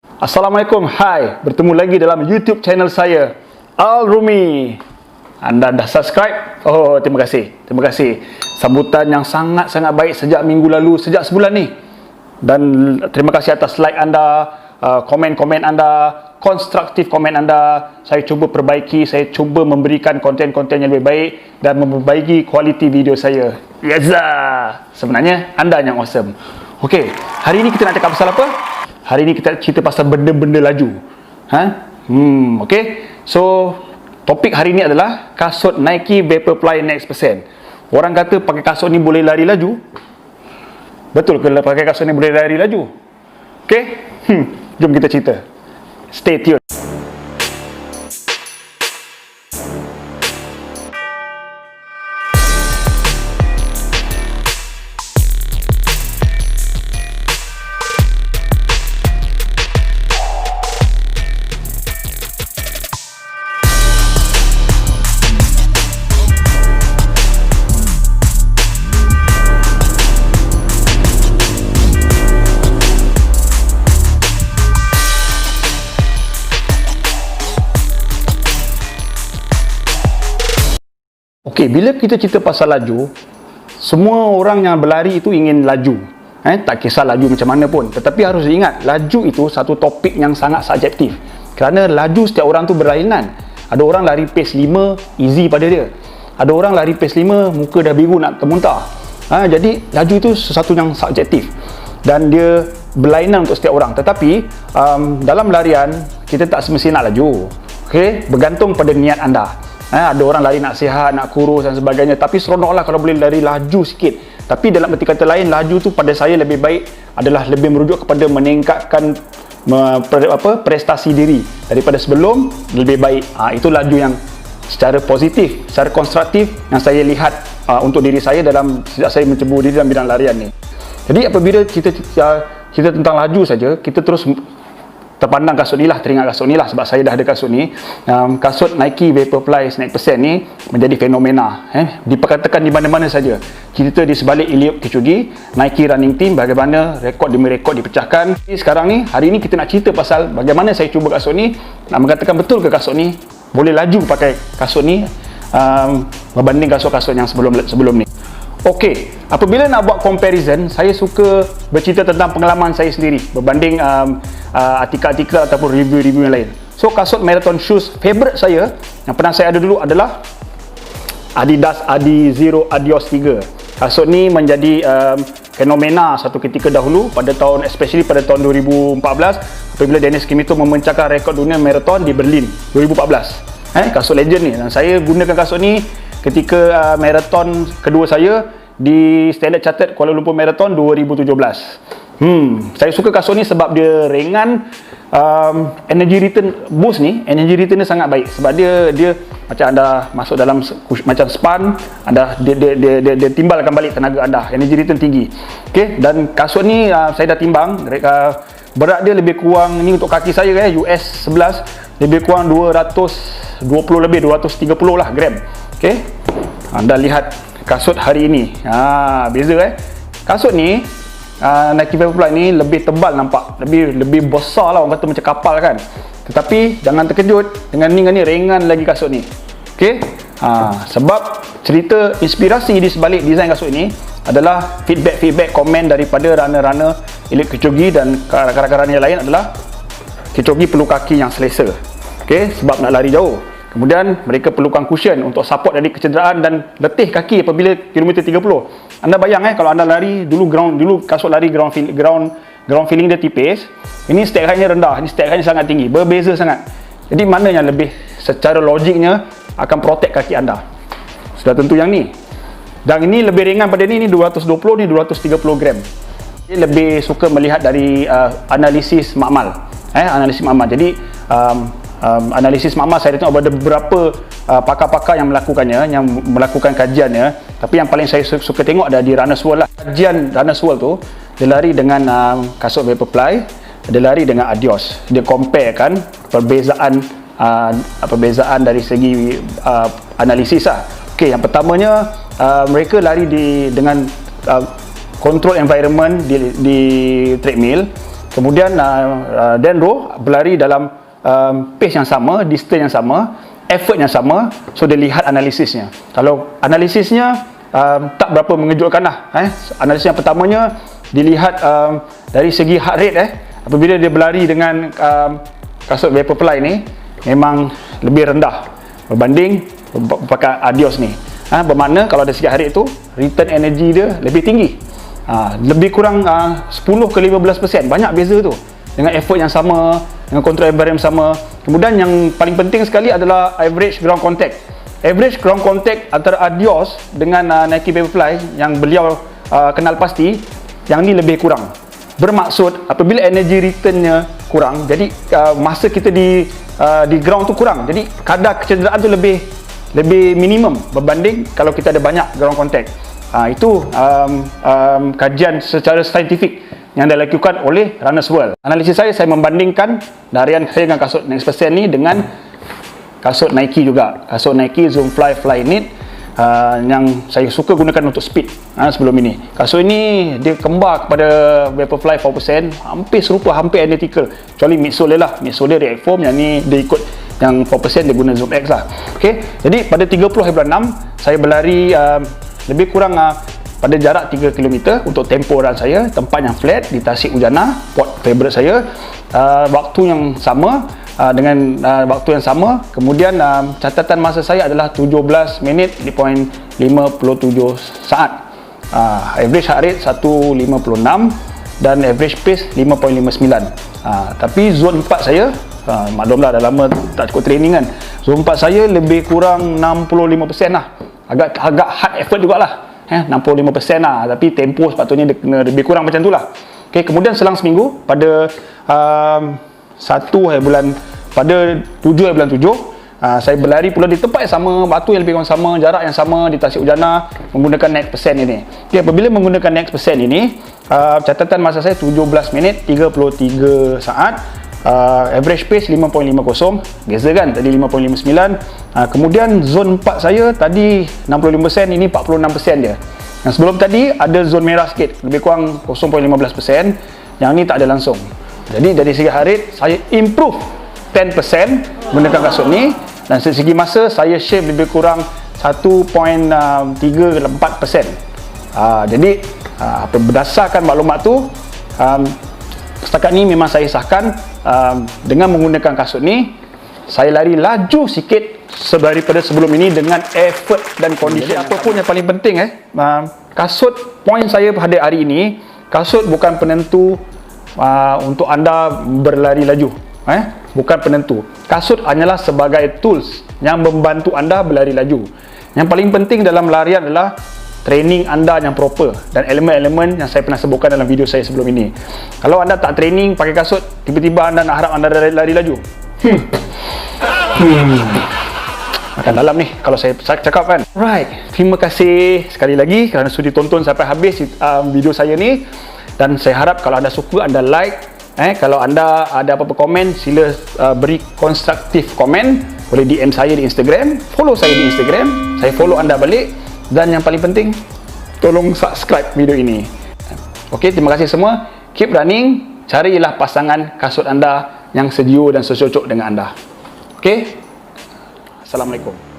Assalamualaikum, hai. Bertemu lagi dalam YouTube channel saya, Al Rumi. Anda dah subscribe? Oh, terima kasih. Terima kasih. Sambutan yang sangat-sangat baik sejak minggu lalu, sejak sebulan ni. Dan terima kasih atas like anda, komen-komen anda, konstruktif komen anda. Saya cuba perbaiki, saya cuba memberikan konten-konten yang lebih baik dan memperbaiki kualiti video saya. Yazah. Sebenarnya anda yang awesome. Okey, hari ini kita nak cakap pasal apa? Hari ini kita cerita pasal benda-benda laju. Okey. So, topik hari ini adalah kasut Nike Vaporfly Next%. Orang kata pakai kasut ni boleh lari laju. Betul ke pakai kasut ni boleh lari laju? Okey? Jom kita cerita. Stay tuned. Okey, bila kita cerita pasal laju, semua orang yang berlari itu ingin laju. Tak kisah laju macam mana pun. Tetapi harus diingat, laju itu satu topik yang sangat subjektif. Kerana laju setiap orang tu berlainan. Ada orang lari pace 5, easy pada dia. Ada orang lari pace 5, muka dah biru nak termuntah. Jadi, laju itu sesuatu yang subjektif. Dan dia berlainan untuk setiap orang. Tetapi, dalam larian, kita tak semestinya nak laju. Okey, bergantung pada niat anda. Ada orang lari nak sihat, nak kurus dan sebagainya. Tapi seronoklah kalau boleh lari laju sikit. Tapi dalam arti kata lain, laju tu pada saya lebih baik adalah lebih merujuk kepada meningkatkan prestasi diri daripada sebelum, lebih baik. Itu laju yang secara positif, secara konstruktif yang saya lihat untuk diri saya dalam sejak saya mencebur diri dalam bidang larian ni. Jadi apabila kita tentang laju saja, kita terus terpandang kasut ni lah, teringat kasut ni lah sebab saya dah ada kasut ni. Kasut Nike Vaporfly Next% ni menjadi fenomena. Diperkatakan di mana-mana saja. Kita di sebalik Eliud Kipchoge, Nike Running Team, bagaimana rekod demi rekod dipecahkan. Sekarang ni, hari ni kita nak cerita pasal bagaimana saya cuba kasut ni, nak mengatakan betul ke kasut ni boleh laju pakai kasut ni berbanding kasut-kasut yang sebelum ni. Okey, apabila nak buat comparison, saya suka bercerita tentang pengalaman saya sendiri berbanding artikel-artikel ataupun review-review yang lain. So, kasut marathon shoes favorite saya yang pernah saya ada dulu adalah Adidas Adizero Adios 3. Kasut ni menjadi fenomena satu ketika dahulu especially pada tahun 2014 apabila Dennis Kimetto memecahkan rekod dunia marathon di Berlin 2014. Kasut legend ni, dan saya gunakan kasut ni ketika marathon kedua saya di Standard Chartered Kuala Lumpur Marathon 2017. Saya suka kasut ni sebab dia ringan, energy return boost ni, energy return dia sangat baik sebab dia macam anda masuk dalam macam span, dia timbalkan balik tenaga anda, energy return tinggi. Okey, dan kasut ni saya dah timbang, berat dia lebih kurang ni untuk kaki saya US 11 lebih kurang 230 lebih 230 lah gram. Okey, anda lihat kasut hari ini. Beza kasut ni Nike Vaporfly ni lebih tebal nampak, lebih besar lah, orang kata macam kapal kan. Tetapi jangan terkejut, dengan ni ringan lagi kasut ni. Okey, sebab cerita inspirasi di sebalik desain kasut ni adalah feedback komen daripada runner-runner Eliud Kipchoge dan rakan-rakan yang lain adalah Kipchoge perlu kaki yang selesa. Okey, sebab nak lari jauh. Kemudian mereka perlukan cushion untuk support dari kecederaan dan letih kaki apabila kilometer 30. Anda bayang kalau anda lari dulu kasut lari ground feeling dia tipis. Ini stack height-nya rendah, ini stack height-nya sangat tinggi. Berbeza sangat. Jadi mana yang lebih secara logiknya akan protect kaki anda? Sudah tentu yang ni. Dan ini lebih ringan pada ni 220, ni 230 gram. Dia lebih suka melihat dari analisis makmal. Analisis makmal. Jadi analisis makmal saya tengok ada beberapa pakar-pakar yang melakukannya, yang melakukan kajiannya. Tapi yang paling saya suka tengok ada di Runner's World lah. Kajian Runner's World tu, dia lari dengan kasut Vaporfly, dia lari dengan Adios. Dia compare kan perbezaan dari segi analisis lah. Okey, yang pertamanya mereka lari dengan control environment di treadmill. kemudian dan row berlari dalam pace yang sama, distance yang sama, effort yang sama. So dia lihat analisisnya. Kalau analisisnya tak berapa mengejutkan lah. Analisis yang pertamanya dilihat dari segi heart rate. Apabila dia berlari dengan kasut Vaporfly ni memang lebih rendah berbanding pakai Adios ni. Bermakna kalau dari segi heart rate tu, return energy dia lebih tinggi. Lebih kurang 10 ke 15%. Banyak beza tu. Dengan effort yang sama, dengan control environment sama. Kemudian yang paling penting sekali adalah average ground contact. Average ground contact antara Adios dengan Nike Vaporfly yang beliau kenal pasti, yang ni lebih kurang. Bermaksud apabila energy returnnya kurang, jadi masa kita di ground tu kurang. Jadi kadar kecederaan tu lebih minimum berbanding kalau kita ada banyak ground contact. Itu kajian secara saintifik yang dilakukan oleh Runners World. Analisis saya membandingkan darian saya dengan kasut Next Percent ni dengan kasut Nike juga. Kasut Nike Zoom Fly Flyknit yang saya suka gunakan untuk speed sebelum ini. Kasut ini dia kembar kepada Vaporfly 4%, hampir serupa, hampir identical. Kecuali midsole lah. Midsole dia React Foam, yang ni dia ikut yang 4% dia guna Zoom X lah. Okay. Jadi pada 30/6 saya berlari lebih kurang pada jarak 3 km untuk tempo run saya, tempat yang flat di Tasik Ujana, spot favorite saya. Waktu yang sama dengan waktu yang sama. Kemudian catatan masa saya adalah 17 minit 57 saat. Average heart rate 156 dan average pace 5.59. Tapi zone 4 saya, maklumlah dah lama tak cukup training kan, zone 4 saya lebih kurang 65% lah. Agak hard effort jugalah, 65% lah. Tapi tempo sepatutnya dia kena lebih kurang macam tu lah. Okay, kemudian selang seminggu pada 7 bulan 7 saya berlari pula di tempat yang sama, batu yang lebih kurang sama, jarak yang sama di Tasik Ujana menggunakan Next Percent ini. Okay, apabila menggunakan Next Percent ini, catatan masa saya 17 minit 33 saat. Average pace 5.50, beza kan, tadi 5.59. Kemudian zone 4 saya tadi 65%, ini 46% dia. Yang sebelum tadi ada zone merah sikit, lebih kurang 0.15%. Yang ni tak ada langsung. Jadi dari segi heart rate saya improve 10% menggunakan kasut ni, dan dari segi masa saya shave lebih kurang 1.34%. Jadi berdasarkan maklumat tu, setakat ni memang saya sahkan dengan menggunakan kasut ni saya lari laju sikit daripada sebelum ini dengan effort dan kondisi. Jadi apapun yang paling penting kasut, poin saya pada hari ini, kasut bukan penentu untuk anda berlari laju, bukan penentu. Kasut hanyalah sebagai tools yang membantu anda berlari laju. Yang paling penting dalam larian adalah training anda yang proper dan elemen-elemen yang saya pernah sebutkan dalam video saya sebelum ini. Kalau anda tak training pakai kasut, tiba-tiba anda nak harap anda lari laju, makan dalam ni kalau saya cakap kan. Right, terima kasih sekali lagi kerana sudi tonton sampai habis video saya ni, dan saya harap kalau anda suka anda like. Kalau anda ada apa-apa komen, sila beri konstruktif komen. Boleh DM saya di Instagram, follow saya di Instagram, saya follow anda balik. Dan yang paling penting, tolong subscribe video ini. Okey, terima kasih semua. Keep running. Carilah pasangan kasut anda yang sejuk dan secocok dengan anda. Okey? Assalamualaikum.